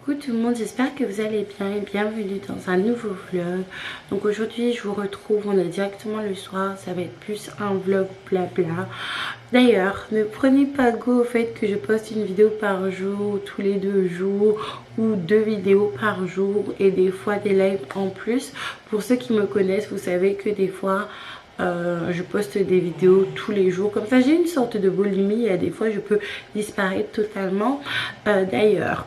Coucou tout le monde, j'espère que vous allez bien et bienvenue dans un nouveau vlog. Donc aujourd'hui je vous retrouve, on est directement le soir, ça va être plus un vlog blabla. D'ailleurs, ne prenez pas goût au fait que je poste une vidéo par jour, tous les 2 jours ou 2 vidéos par jour et des fois des lives en plus. Pour ceux qui me connaissent, vous savez que des fois je poste des vidéos tous les jours, comme ça j'ai une sorte de boulimie et des fois je peux disparaître totalement. D'ailleurs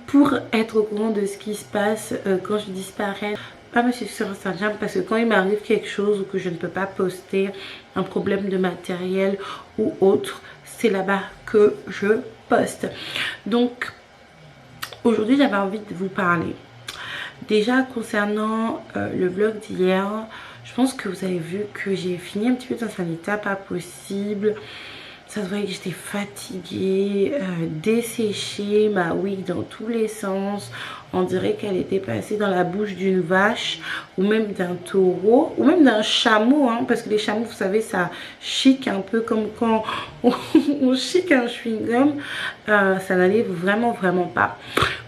pour être au courant de ce qui se passe quand je disparais, pas me suivre sur Instagram, parce que quand il m'arrive quelque chose ou que je ne peux pas poster, un problème de matériel ou autre, c'est là-bas que je poste. Donc aujourd'hui j'avais envie de vous parler déjà concernant le vlog d'hier. Je pense que vous avez vu que j'ai fini un petit peu dans un état pas possible. Ça se voyait que j'étais fatiguée, desséchée, ma wig dans tous les sens. On dirait qu'elle était passée dans la bouche d'une vache ou même d'un taureau ou même d'un chameau, hein, parce que les chameaux, vous savez, ça chique un peu comme quand on chique un chewing-gum. Ça n'allait vraiment pas.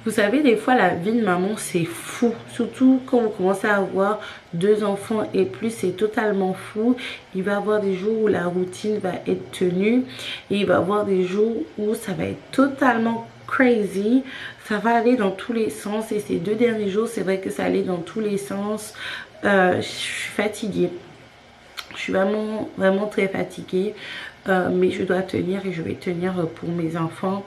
Vous savez, des fois la vie de maman c'est fou, surtout quand vous commencez à avoir 2 enfants et plus, c'est totalement fou. Il va y avoir des jours où la routine va être tenue et il va y avoir des jours où ça va être totalement crazy. Ça va aller dans tous les sens et ces 2 derniers jours c'est vrai que ça allait dans tous les sens. Je suis fatiguée, je suis vraiment très fatiguée. Mais je dois tenir et je vais tenir pour mes enfants.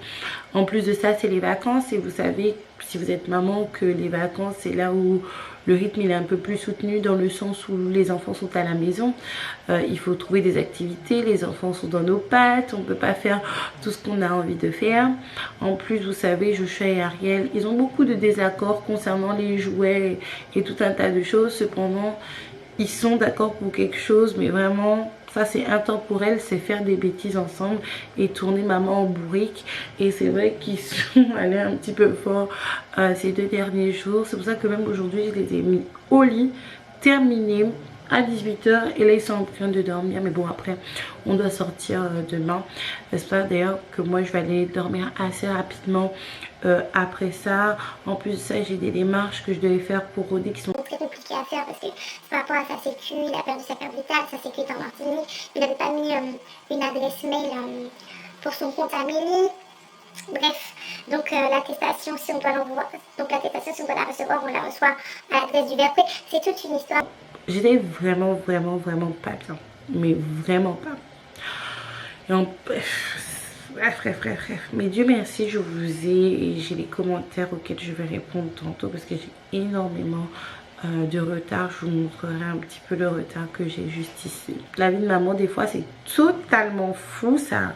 En plus de ça, c'est les vacances et vous savez, si vous êtes maman, que les vacances c'est là où le rythme il est un peu plus soutenu, dans le sens où les enfants sont à la maison. Il faut trouver des activités, les enfants sont dans nos pattes, on ne peut pas faire tout ce qu'on a envie de faire. En plus, vous savez, Joshua et Ariel, ils ont beaucoup de désaccords concernant les jouets et tout un tas de choses. Cependant, ils sont d'accord pour quelque chose, mais vraiment ça c'est intemporel, c'est faire des bêtises ensemble et tourner maman en bourrique. Et c'est vrai qu'ils sont allés un petit peu fort ces 2 derniers jours. C'est pour ça que même aujourd'hui je les ai mis au lit, terminés à 18 h, et là ils sont en train de dormir. Mais bon, après on doit sortir demain. J'espère d'ailleurs que moi je vais aller dormir assez rapidement après ça. En plus de ça, j'ai des démarches que je devais faire pour Rodé qui sont très compliquées à faire, parce que par rapport à sa sécu, il a perdu sa carte vitale, sa sécu est en Martinique, il n'avait pas mis une adresse mail pour son compte Amélie. Bref, donc l'attestation, si on doit l'envoyer, donc l'attestation, si on doit la recevoir, on la reçoit à l'adresse du Verpré. C'est toute une histoire. J'étais vraiment pas bien, mais vraiment pas. Et bref. Mais Dieu merci, je vous ai, et j'ai les commentaires auxquels je vais répondre tantôt, parce que j'ai énormément de retard. Je vous montrerai un petit peu le retard que j'ai juste ici. La vie de maman, des fois, c'est totalement fou, ça.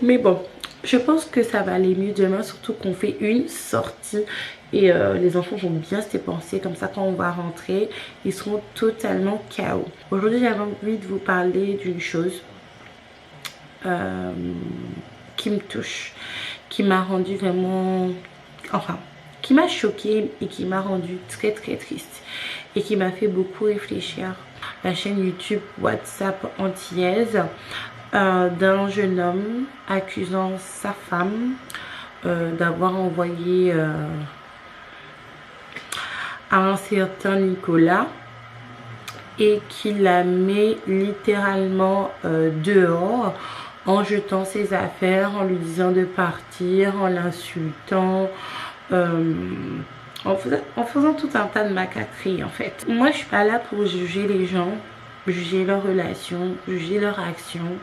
Mais bon, je pense que ça va aller mieux demain, surtout qu'on fait une sortie et les enfants vont bien se dépenser. Comme ça, quand on va rentrer, ils seront totalement KO. Aujourd'hui, j'avais envie de vous parler d'une chose qui me touche, qui m'a rendu vraiment, enfin, qui m'a choquée et qui m'a rendu très triste et qui m'a fait beaucoup réfléchir. La chaîne YouTube WhatsApp antillaise d'un jeune homme accusant sa femme d'avoir envoyé à un certain Nicolas et qui la met littéralement dehors en jetant ses affaires, en lui disant de partir, en l'insultant, en faisant tout un tas de macaqueries en fait. Moi je suis pas là pour juger les gens, juger leurs relations, juger leurs actions.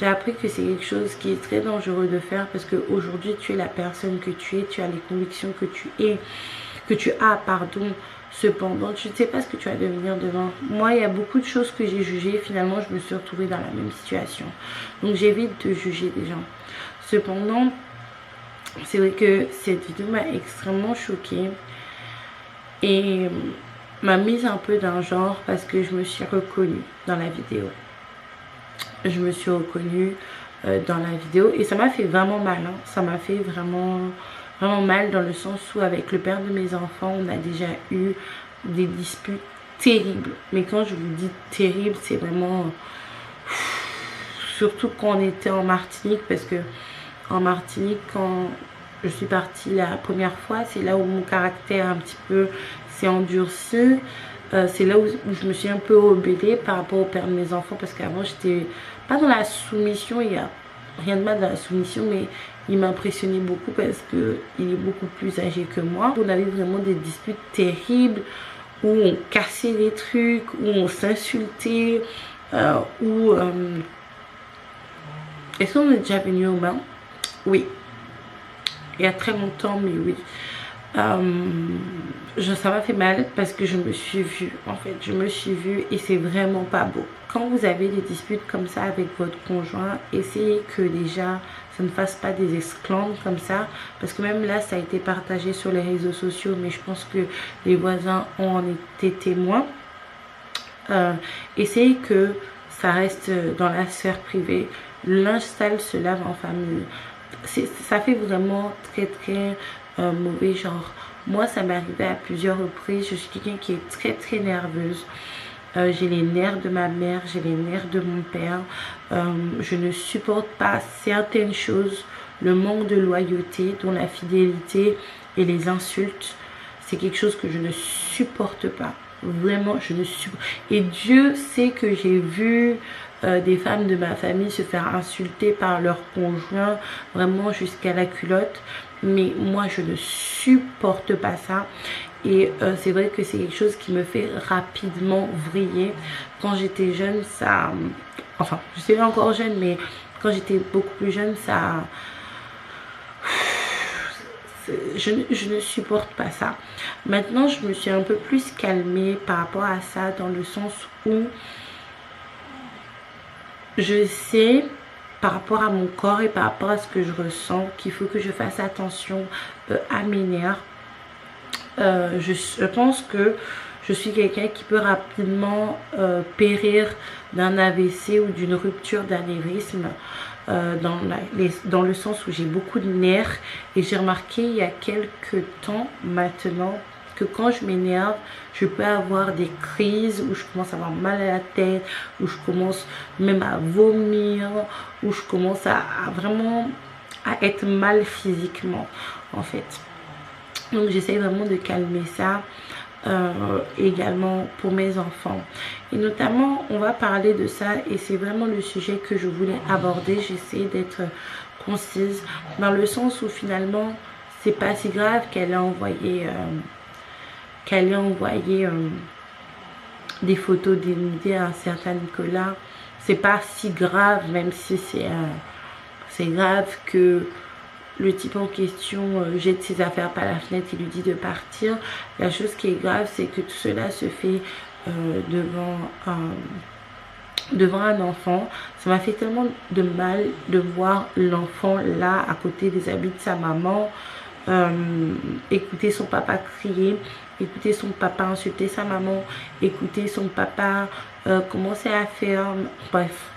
J'ai appris que c'est quelque chose qui est très dangereux de faire, parce qu'aujourd'hui tu es la personne que tu es, tu as les convictions que tu as, pardon. Cependant, tu ne sais pas ce que tu vas devenir demain. Moi, il y a beaucoup de choses que j'ai jugées. Finalement, je me suis retrouvée dans la même situation. Donc, j'évite de juger des gens. Cependant, c'est vrai que cette vidéo m'a extrêmement choquée et m'a mise un peu d'un genre, parce que je me suis reconnue dans la vidéo. Je me suis reconnue dans la vidéo et ça m'a fait vraiment mal, hein. Ça m'a fait vraiment mal, dans le sens où avec le père de mes enfants on a déjà eu des disputes terribles. Mais quand je vous dis terrible, c'est vraiment surtout quand on était en Martinique, parce que en Martinique quand je suis partie la première fois. C'est là où mon caractère un petit peu s'est endurci. C'est là où je me suis un peu rebellée par rapport au père de mes enfants, parce qu'avant j'étais pas dans la soumission. Il y a rien de mal dans la soumission, mais il m'impressionnait beaucoup parce que il est beaucoup plus âgé que moi. On avait vraiment des disputes terribles où on cassait les trucs, où on s'insultait, où est-ce qu'on est déjà venu au bain? Oui, il y a très longtemps, mais oui. Ça m'a fait mal parce que je me suis vue, en fait, je me suis vue et c'est vraiment pas beau. Quand vous avez des disputes comme ça avec votre conjoint, essayez que déjà ça ne fasse pas des esclandres comme ça, parce que même là ça a été partagé sur les réseaux sociaux, mais je pense que les voisins en étaient témoins. Essayez que ça reste dans la sphère privée. Le linge sale se lave en famille. Ça fait vraiment très mauvais genre. Moi ça m'est arrivé à plusieurs reprises. Je suis quelqu'un qui est très nerveuse. J'ai les nerfs de ma mère, j'ai les nerfs de mon père. Je ne supporte pas certaines choses, le manque de loyauté, dont la fidélité et les insultes. C'est quelque chose que je ne supporte pas. Vraiment, je ne supporte. Et Dieu sait que j'ai vu des femmes de ma famille se faire insulter par leur conjoint, vraiment jusqu'à la culotte. Mais moi, je ne supporte pas ça. Et c'est vrai que c'est quelque chose qui me fait rapidement vriller. Quand j'étais jeune, ça... Enfin, je suis encore jeune, mais quand j'étais beaucoup plus jeune, ça... Je ne supporte pas ça. Maintenant, je me suis un peu plus calmée par rapport à ça, dans le sens où je sais, par rapport à mon corps et par rapport à ce que je ressens, qu'il faut que je fasse attention à mes nerfs. Je pense que je suis quelqu'un qui peut rapidement périr d'un AVC ou d'une rupture d'anévrisme, dans le sens où j'ai beaucoup de nerfs. Et j'ai remarqué il y a quelques temps maintenant que quand je m'énerve, je peux avoir des crises où je commence à avoir mal à la tête, où je commence même à vomir, où je commence à vraiment à être mal physiquement en fait. Donc j'essaie vraiment de calmer ça également pour mes enfants. Et notamment, on va parler de ça et c'est vraiment le sujet que je voulais aborder. J'essaie d'être concise dans le sens où finalement, c'est pas si grave qu'elle ait envoyé, des photos dénudées à un certain Nicolas. C'est pas si grave, même si c'est grave que le type en question jette ses affaires par la fenêtre et lui dit de partir. La chose qui est grave, c'est que tout cela se fait devant un enfant. Ça m'a fait tellement de mal de voir l'enfant là à côté des habits de sa maman, écouter son papa crier, écouter son papa insulter sa maman, écouter son papa commencer à faire... Bref.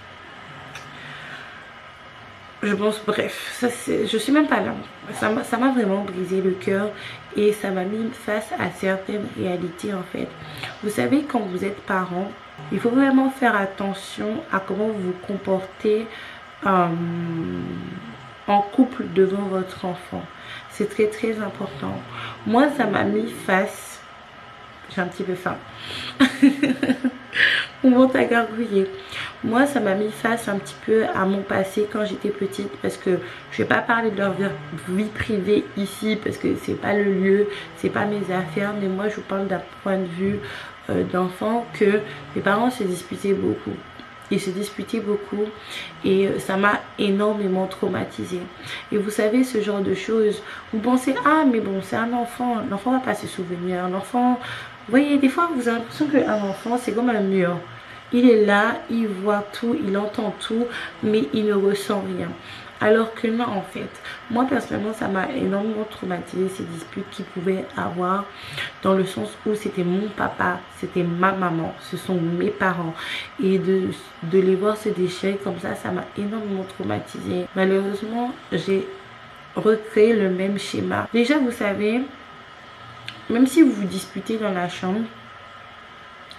Je pense, bref, je suis même pas là. Ça m'a vraiment brisé le cœur et ça m'a mis face à certaines réalités en fait. Vous savez, quand vous êtes parent, il faut vraiment faire attention à comment vous vous comportez en couple devant votre enfant. C'est très important. Moi, ça m'a mis face... J'ai un petit peu faim. On monte à gargouiller. Moi, ça m'a mis face un petit peu à mon passé quand j'étais petite, parce que je vais pas parler de leur vie privée ici parce que c'est pas le lieu, c'est pas mes affaires, mais moi je vous parle d'un point de vue d'enfant, que mes parents se disputaient beaucoup. Ils se disputaient beaucoup et ça m'a énormément traumatisée. Et vous savez, ce genre de choses, vous pensez, ah mais bon, c'est un enfant, l'enfant va pas se souvenir, l'enfant... Vous voyez, des fois vous avez l'impression qu'un enfant c'est comme un mur. Il est là, il voit tout, il entend tout, mais il ne ressent rien. Alors que non, en fait, moi personnellement, ça m'a énormément traumatisé, ces disputes qu'il pouvait avoir, dans le sens où c'était mon papa, c'était ma maman, ce sont mes parents. Et de les voir se déchirer comme ça m'a énormément traumatisé. Malheureusement, j'ai recréé le même schéma. Déjà, vous savez, même si vous vous disputez dans la chambre,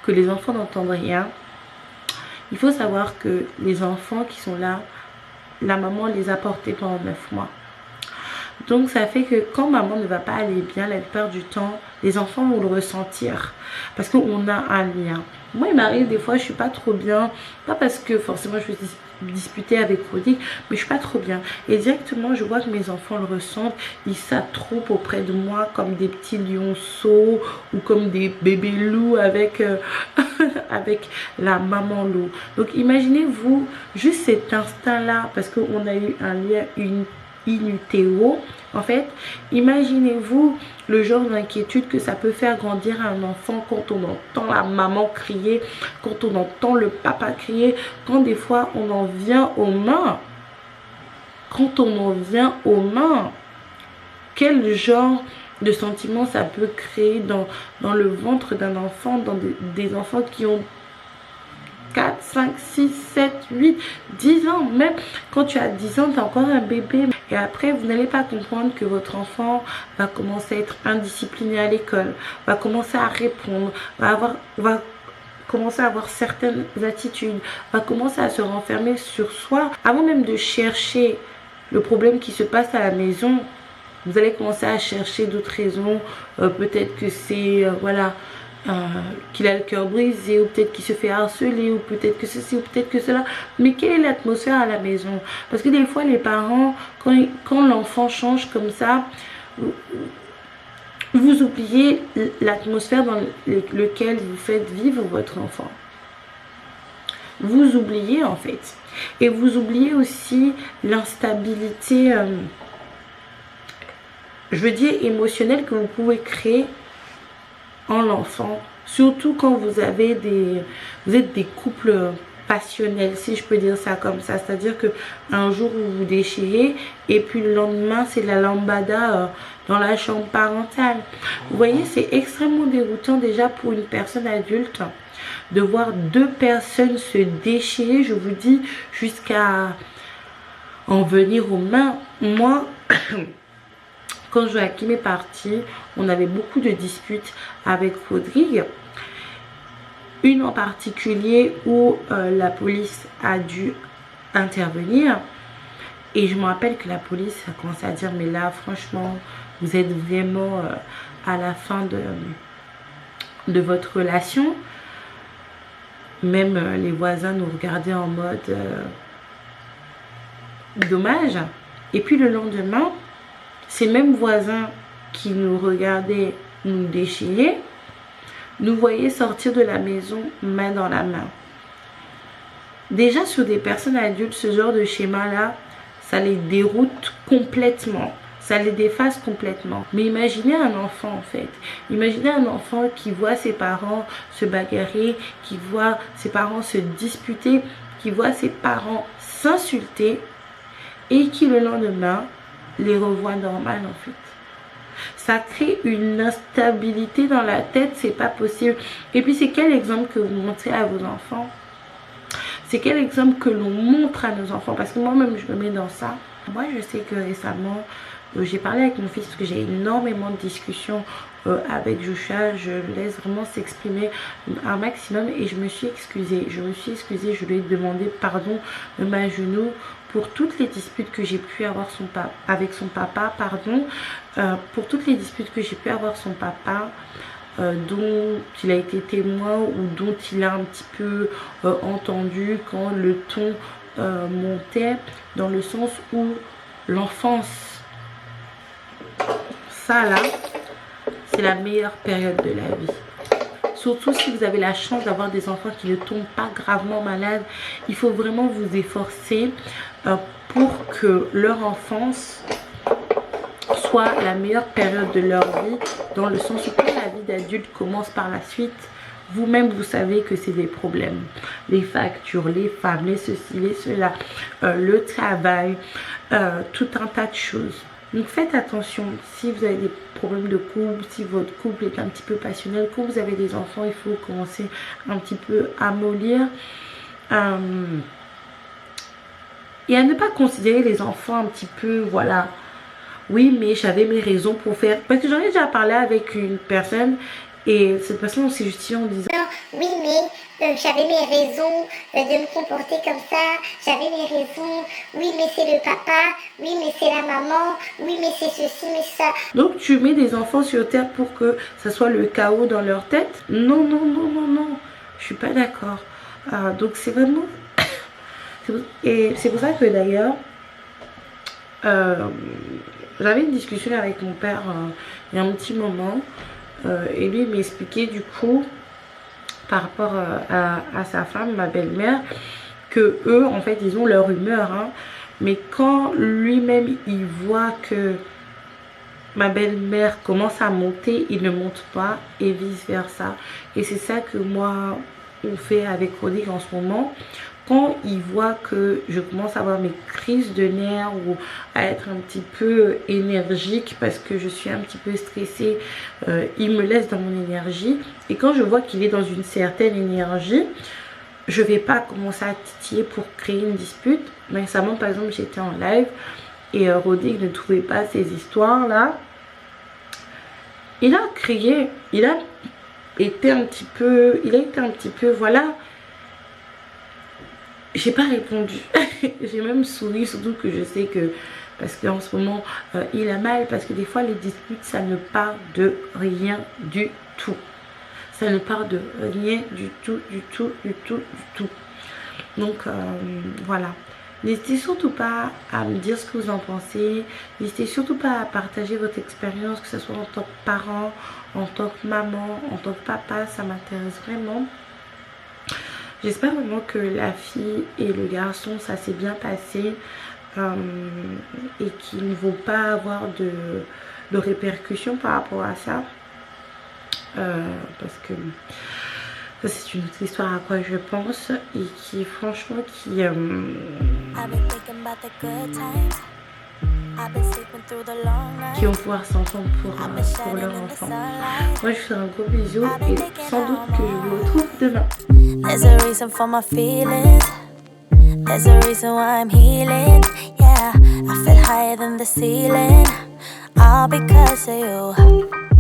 que les enfants n'entendent rien, il faut savoir que les enfants qui sont là la maman les a portés pendant 9 mois. Donc ça fait que quand maman ne va pas aller bien, la plupart du temps, les enfants vont le ressentir. Parce qu'on a un lien. Moi, il m'arrive des fois, je suis pas trop bien. Pas parce que forcément je suis disputée avec Rodrigue, mais je suis pas trop bien. Et directement, je vois que mes enfants le ressentent. Ils s'attroupent auprès de moi comme des petits lionceaux ou comme des bébés loups avec, avec la maman loup. Donc imaginez-vous juste cet instinct-là, parce qu'on a eu un lien, in utero. En fait, imaginez-vous le genre d'inquiétude que ça peut faire grandir un enfant quand on entend la maman crier, quand on entend le papa crier, quand des fois on en vient aux mains. Quand on en vient aux mains, quel genre de sentiment ça peut créer dans le ventre d'un enfant, dans des enfants qui ont 4, 5, 6, 7, 8, 10 ans. Même quand tu as 10 ans, tu es encore un bébé. Et après, vous n'allez pas comprendre que votre enfant va commencer à être indiscipliné à l'école, va commencer à répondre, va commencer à avoir certaines attitudes, va commencer à se renfermer sur soi. Avant même de chercher le problème qui se passe à la maison, vous allez commencer à chercher d'autres raisons. Peut-être que c'est, voilà, qu'il a le cœur brisé, ou peut-être qu'il se fait harceler, ou peut-être que ceci, ou peut-être que cela. Mais quelle est l'atmosphère à la maison? Parce que des fois, les parents, quand l'enfant change comme ça, vous oubliez l'atmosphère dans laquelle vous faites vivre votre enfant. Vous oubliez en fait. Et vous oubliez aussi l'instabilité, je veux dire émotionnelle, que vous pouvez créer en l'enfant, surtout quand vous êtes des couples passionnels, si je peux dire ça comme ça. C'est-à-dire que un jour vous vous déchirez et puis le lendemain c'est la lambada dans la chambre parentale. Vous voyez, c'est extrêmement déroutant déjà pour une personne adulte de voir deux personnes se déchirer, je vous dis, jusqu'à en venir aux mains. Moi, quand Joachim est parti, on avait beaucoup de disputes avec Rodrigue. Une en particulier où la police a dû intervenir. Et je me rappelle que la police a commencé à dire, mais là, franchement, vous êtes vraiment à la fin de votre relation. Même les voisins nous regardaient en mode dommage. Et puis le lendemain, ces mêmes voisins qui nous regardaient nous déchirer, nous voyaient sortir de la maison main dans la main. Déjà sur des personnes adultes, ce genre de schéma-là, ça les déroute complètement. Ça les déface complètement. Mais imaginez un enfant en fait. Imaginez un enfant qui voit ses parents se bagarrer, qui voit ses parents se disputer, qui voit ses parents s'insulter et qui le lendemain les revoit normal en fait. Ça crée une instabilité dans la tête, c'est pas possible. Et puis c'est quel exemple que vous montrez à vos enfants? C'est quel exemple que l'on montre à nos enfants? Parce que moi-même je me mets dans ça. Moi je sais que récemment j'ai parlé avec mon fils parce que j'ai énormément de discussions avec Joshua. Je le laisse vraiment s'exprimer un maximum et je me suis excusée. Je lui ai demandé pardon de ma genou pour toutes les disputes que j'ai pu avoir avec son papa, pour toutes les disputes que j'ai pu avoir son papa, dont il a été témoin ou dont il a un petit peu entendu quand le ton montait, dans le sens où l'enfance, ça là, c'est la meilleure période de la vie. Surtout si vous avez la chance d'avoir des enfants qui ne tombent pas gravement malades. Il faut vraiment vous efforcer pour que leur enfance soit la meilleure période de leur vie. Dans le sens où quand la vie d'adulte commence par la suite, vous-même vous savez que c'est des problèmes. Les factures, les femmes, les ceci, les cela, le travail, tout un tas de choses. Donc faites attention, si vous avez des problèmes de couple, si votre couple est un petit peu passionnel, quand vous avez des enfants, il faut commencer un petit peu à mollir. Et à ne pas considérer les enfants un petit peu, voilà, oui mais j'avais mes raisons pour faire. Parce que j'en ai déjà parlé avec une personne Et cette personne s'est justifiée en disant oui, mais j'avais mes raisons de me comporter comme ça, j'avais mes raisons, oui, mais c'est le papa, oui, mais c'est la maman, oui, mais c'est ceci, mais ça. donc tu mets des enfants sur terre pour que ça soit le chaos dans leur tête? Non, non, non, non, non, je suis pas d'accord. Donc c'est vraiment... Et c'est pour ça que d'ailleurs, j'avais une discussion avec mon père il y a un petit moment. Et lui m'expliquait du coup par rapport à sa femme, ma belle-mère, que eux en fait ils ont leur humeur, hein, mais quand lui-même il voit que ma belle-mère commence à monter, il ne monte pas et vice versa. Et c'est ça que moi on fait avec Rodrigue en ce moment. Quand il voit que je commence à avoir mes crises de nerfs ou à être un petit peu énergique parce que je suis un petit peu stressée, il me laisse dans mon énergie. Et quand je vois qu'il est dans une certaine énergie, je vais pas commencer à titiller pour créer une dispute. Mais récemment, par exemple, j'étais en live et Rodrigue ne trouvait pas ces histoires là. Il a crié, il a été un petit peu, voilà. J'ai pas répondu. J'ai même souri, surtout que je sais que, parce qu'en ce moment il a mal, parce que des fois les disputes ça ne part de rien du tout. Ça ne part de rien du tout, du tout, du tout, du tout. Donc voilà. N'hésitez surtout pas à me dire ce que vous en pensez. N'hésitez surtout pas à partager votre expérience, que ce soit en tant que parent, en tant que maman, en tant que papa, ça m'intéresse vraiment. J'espère vraiment que la fille et le garçon, ça s'est bien passé et qu'ils ne vont pas avoir de répercussions par rapport à ça. Parce que ça c'est une autre histoire à quoi je pense et qui franchement qui vont pouvoir s'entendre pour leur enfant. Moi je vous fais un gros bisou et sans doute que je vous retrouve demain. There's a reason for my feelings. There's a reason why I'm healing. Yeah, I feel higher than the ceiling. All because of you.